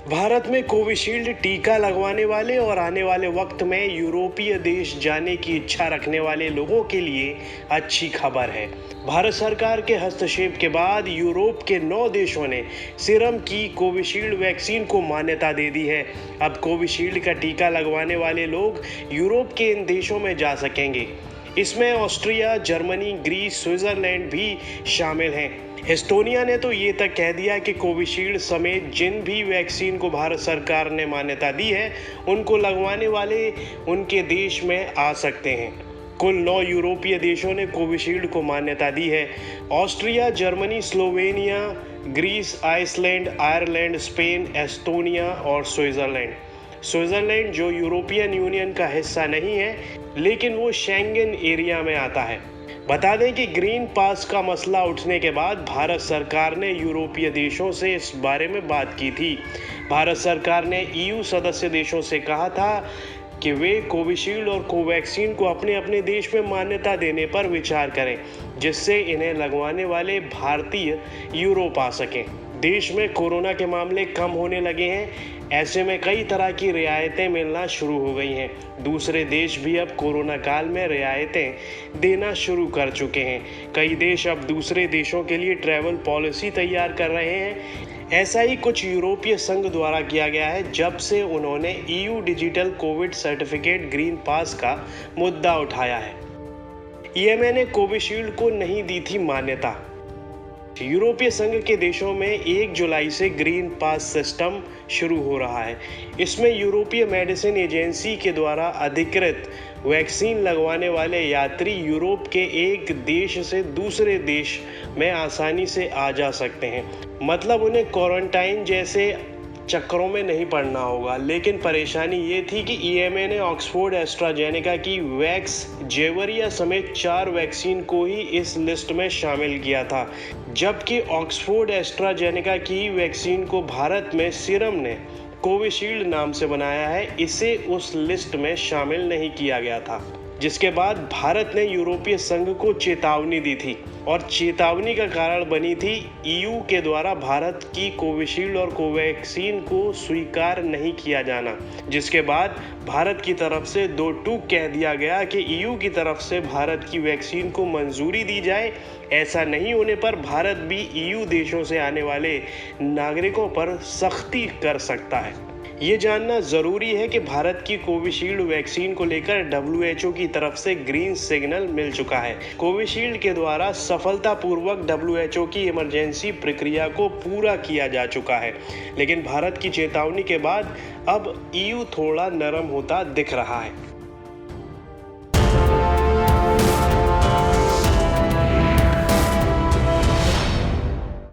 भारत में कोविशील्ड टीका लगवाने वाले और आने वाले वक्त में यूरोपीय देश जाने की इच्छा रखने वाले लोगों के लिए अच्छी खबर है। भारत सरकार के हस्तक्षेप के बाद यूरोप के 9 देशों ने सीरम की कोविशील्ड वैक्सीन को मान्यता दे दी है। अब कोविशील्ड का टीका लगवाने वाले लोग यूरोप के इन देशों में जा सकेंगे। इसमें ऑस्ट्रिया, जर्मनी, ग्रीस, स्विट्जरलैंड भी शामिल हैं। एस्टोनिया ने तो ये तक कह दिया कि कोविशील्ड समेत जिन भी वैक्सीन को भारत सरकार ने मान्यता दी है, उनको लगवाने वाले उनके देश में आ सकते हैं। कुल 9 यूरोपीय देशों ने कोविशील्ड को मान्यता दी है। Austria, Germany, Slovenia, Greece, Iceland, Ireland, Spain, Estonia और स्विट्जरलैंड जो यूरोपियन यूनियन का हिस्सा नहीं है, लेकिन वो शेंगन एरिया में आता है। बता दें कि ग्रीन पास का मसला उठने के बाद भारत सरकार ने यूरोपीय देशों से इस बारे में बात की थी। भारत सरकार ने ईयू सदस्य देशों से कहा था कि वे कोविशील्ड और कोवैक्सीन को अपने अपने देश में मान्यता देने पर विचार करें, जिससे इन्हें लगवाने वाले भारतीय यूरोप आ सकें। देश में कोरोना के मामले कम होने लगे हैं, ऐसे में कई तरह की रियायतें मिलना शुरू हो गई हैं। दूसरे देश भी अब कोरोना काल में रियायतें देना शुरू कर चुके हैं। कई देश अब दूसरे देशों के लिए ट्रैवल पॉलिसी तैयार कर रहे हैं। ऐसा ही कुछ यूरोपीय संघ द्वारा किया गया है जब से उन्होंने EU digital Covid certificate green pass का मुद्दा उठाया है। ईएमए ने कोविशील्ड को नहीं दी थी मान्यता। यूरोपीय संघ के देशों में 1 जुलाई से ग्रीन पास सिस्टम शुरू हो रहा है। इसमें यूरोपीय मेडिसिन एजेंसी के द्वारा अधिकृत वैक्सीन लगवाने वाले यात्री यूरोप के एक देश से दूसरे देश में आसानी से आ जा सकते हैं। मतलब उन्हें क्वारंटाइन जैसे चक्करों में नहीं पड़ना होगा। लेकिन परेशानी ये थी कि ईएमए ने ऑक्सफोर्ड एस्ट्राजेनेका की जेवरिया समेत 4 वैक्सीन को ही इस लिस्ट में शामिल किया था, जबकि ऑक्सफोर्ड एस्ट्राजेनेका की वैक्सीन को भारत में सीरम ने कोविशील्ड नाम से बनाया है, इसे उस लिस्ट में शामिल नहीं किया गया था। जिसके बाद भारत ने यूरोपीय संघ को चेतावनी दी थी और चेतावनी का कारण बनी थी ईयू के द्वारा भारत की कोविशील्ड और कोवैक्सीन को स्वीकार नहीं किया जाना। जिसके बाद भारत की तरफ से 2 टूक कह दिया गया कि ईयू की तरफ से भारत की वैक्सीन को मंजूरी दी जाए। ऐसा नहीं होने पर भारत भी ईयू देशों से आने वाले नागरिकों पर सख्ती कर सकता है। ये जानना ज़रूरी है कि भारत की कोविशील्ड वैक्सीन को लेकर WHO की तरफ से ग्रीन सिग्नल मिल चुका है। कोविशील्ड के द्वारा सफलतापूर्वक WHO की इमरजेंसी प्रक्रिया को पूरा किया जा चुका है, लेकिन भारत की चेतावनी के बाद अब ईयू थोड़ा नरम होता दिख रहा है।